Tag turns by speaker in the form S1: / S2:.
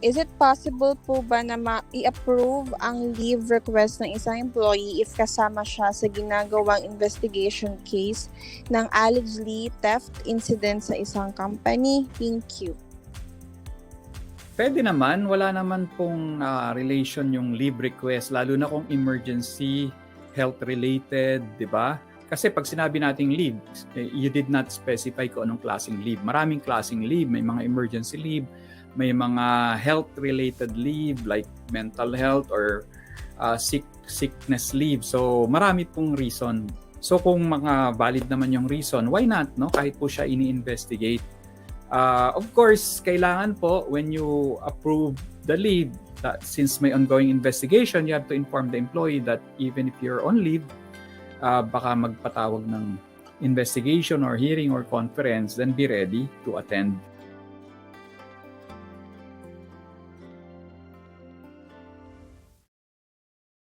S1: Is it possible po ba na i-approve ang leave request ng isang employee if kasama siya sa ginagawang investigation case ng allegedly theft incident sa isang company? Thank you.
S2: Pwede naman, wala naman pong relation yung leave request, lalo na kung emergency, health-related, di ba? Kasi pag sinabi nating leave, you did not specify kung anong klaseng leave. Maraming klaseng leave, may mga emergency leave, may mga health-related leave like mental health or sickness leave. So marami pong reason. So kung mga valid naman yung reason, why not? No? Kahit po siya ini-investigate. Of course, kailangan po when you approve the leave, that since may ongoing investigation, you have to inform the employee that even if you're on leave, baka magpatawag ng investigation or hearing or conference, then be ready to attend.